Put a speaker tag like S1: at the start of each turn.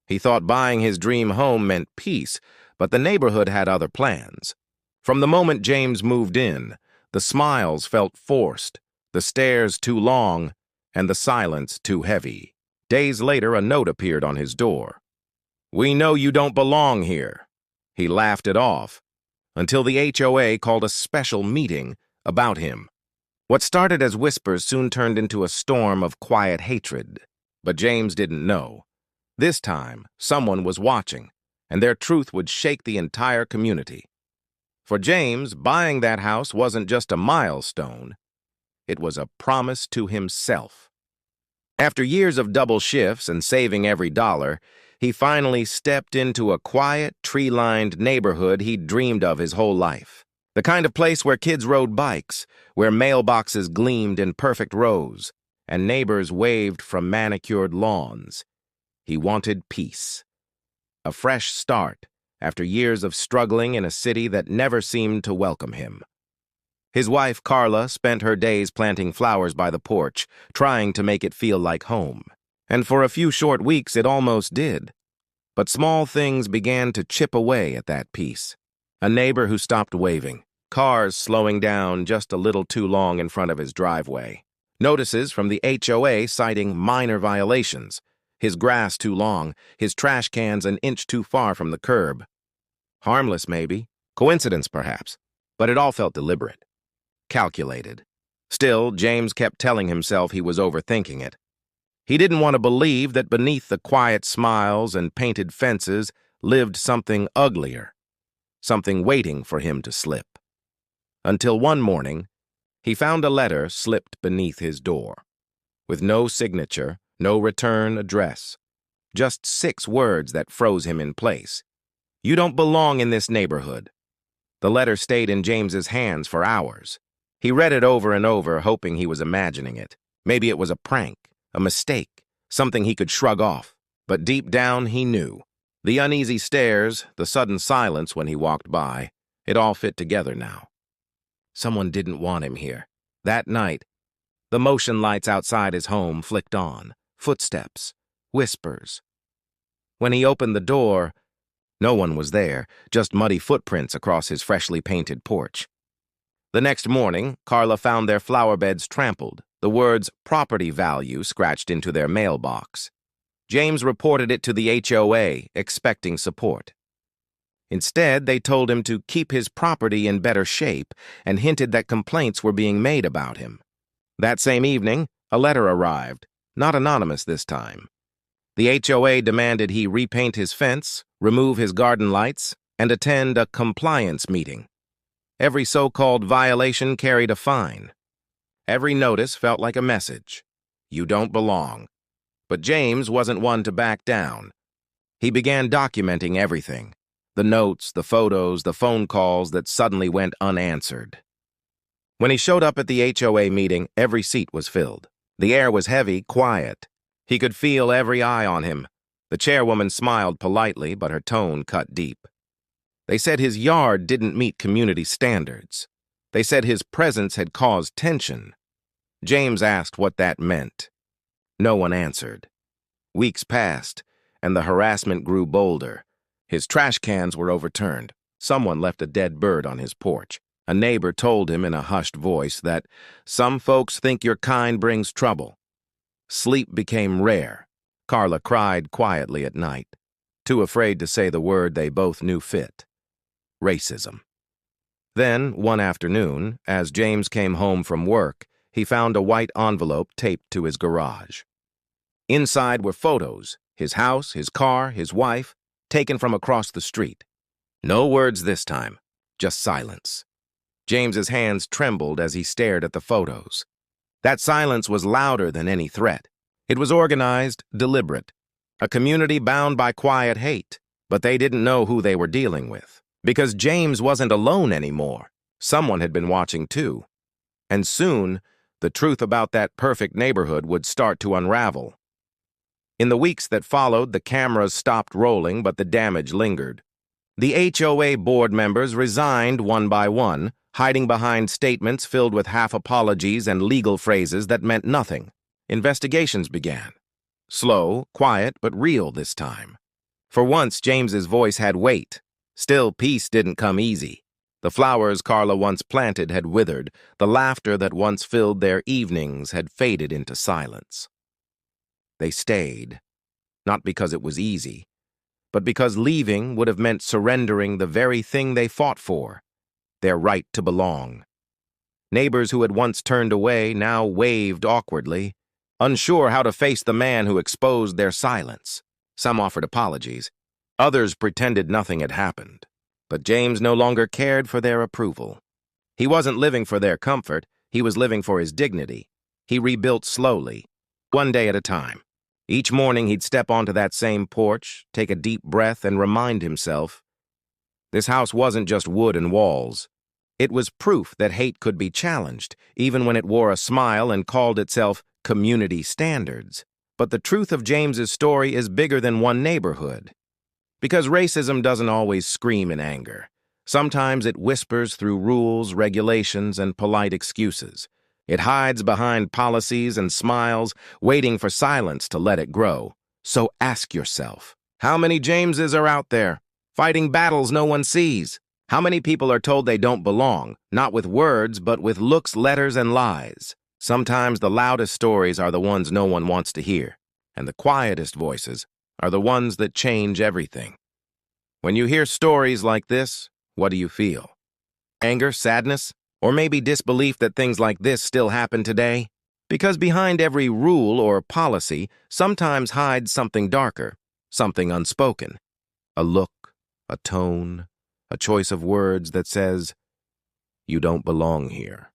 S1: He thought buying his dream home meant peace, but the neighborhood had other plans. From the moment James moved in, the smiles felt forced, the stares too long, and the silence too heavy. Days later, a note appeared on his door. "We know you don't belong here." He laughed it off, until the HOA called a special meeting about him. What started as whispers soon turned into a storm of quiet hatred. But James didn't know. This time, someone was watching, and their truth would shake the entire community. For James, buying that house wasn't just a milestone. It was a promise to himself. After years of double shifts and saving every dollar, he finally stepped into a quiet, tree-lined neighborhood he'd dreamed of his whole life. The kind of place where kids rode bikes, where mailboxes gleamed in perfect rows, and neighbors waved from manicured lawns. He wanted peace. A fresh start after years of struggling in a city that never seemed to welcome him. His wife, Carla, spent her days planting flowers by the porch, trying to make it feel like home. And for a few short weeks, it almost did. But small things began to chip away at that peace. A neighbor who stopped waving, cars slowing down just a little too long in front of his driveway, notices from the HOA citing minor violations, his grass too long, his trash cans an inch too far from the curb. Harmless, maybe, coincidence perhaps, but it all felt deliberate, calculated. Still, James kept telling himself he was overthinking it. He didn't want to believe that beneath the quiet smiles and painted fences lived something uglier, something waiting for him to slip. Until one morning, he found a letter slipped beneath his door. With no signature, no return address. Just 6 words that froze him in place. "You don't belong in this neighborhood." The letter stayed in James's hands for hours. He read it over and over, hoping he was imagining it. Maybe it was a prank, a mistake, something he could shrug off. But deep down, he knew. The uneasy stares, the sudden silence when he walked by, it all fit together now. Someone didn't want him here. That night, the motion lights outside his home flicked on. Footsteps, whispers. When he opened the door, no one was there, just muddy footprints across his freshly painted porch. The next morning, Carla found their flower beds trampled, the words "property value" scratched into their mailbox. James reported it to the HOA, expecting support. Instead, they told him to keep his property in better shape and hinted that complaints were being made about him. That same evening, a letter arrived, not anonymous this time. The HOA demanded he repaint his fence, remove his garden lights, and attend a compliance meeting. Every so-called violation carried a fine. Every notice felt like a message. You don't belong. But James wasn't one to back down. He began documenting everything. The notes, the photos, the phone calls that suddenly went unanswered. When he showed up at the HOA meeting, every seat was filled. The air was heavy, quiet. He could feel every eye on him. The chairwoman smiled politely, but her tone cut deep. They said his yard didn't meet community standards. They said his presence had caused tension. James asked what that meant. No one answered. Weeks passed, and the harassment grew bolder. His trash cans were overturned. Someone left a dead bird on his porch. A neighbor told him in a hushed voice that some folks think your kind brings trouble. Sleep became rare. Carla cried quietly at night, too afraid to say the word they both knew fit: racism. Then, one afternoon, as James came home from work, he found a white envelope taped to his garage. Inside were photos, his house, his car, his wife, taken from across the street. No words this time, just silence. James's hands trembled as he stared at the photos. That silence was louder than any threat. It was organized, deliberate. A community bound by quiet hate, but they didn't know who they were dealing with. Because James wasn't alone anymore. Someone had been watching too. And soon, the truth about that perfect neighborhood would start to unravel. In the weeks that followed, the cameras stopped rolling, but the damage lingered. The HOA board members resigned one by one, hiding behind statements filled with half-apologies and legal phrases that meant nothing. Investigations began. Slow, quiet, but real this time. For once, James's voice had weight. Still, peace didn't come easy. The flowers Carla once planted had withered. The laughter that once filled their evenings had faded into silence. They stayed, not because it was easy, but because leaving would have meant surrendering the very thing they fought for, their right to belong. Neighbors who had once turned away now waved awkwardly, unsure how to face the man who exposed their silence. Some offered apologies. Others pretended nothing had happened. But James no longer cared for their approval. He wasn't living for their comfort. He was living for his dignity. He rebuilt slowly, one day at a time. Each morning he'd step onto that same porch, take a deep breath, and remind himself, this house wasn't just wood and walls. It was proof that hate could be challenged, even when it wore a smile and called itself community standards. But the truth of James's story is bigger than one neighborhood. Because racism doesn't always scream in anger. Sometimes it whispers through rules, regulations, and polite excuses. It hides behind policies and smiles, waiting for silence to let it grow. So ask yourself, how many Jameses are out there, fighting battles no one sees? How many people are told they don't belong, not with words, but with looks, letters, and lies? Sometimes the loudest stories are the ones no one wants to hear, and the quietest voices are the ones that change everything. When you hear stories like this, what do you feel? Anger, sadness, or maybe disbelief that things like this still happen today? Because behind every rule or policy sometimes hides something darker, something unspoken. A look, a tone, a choice of words that says, you don't belong here.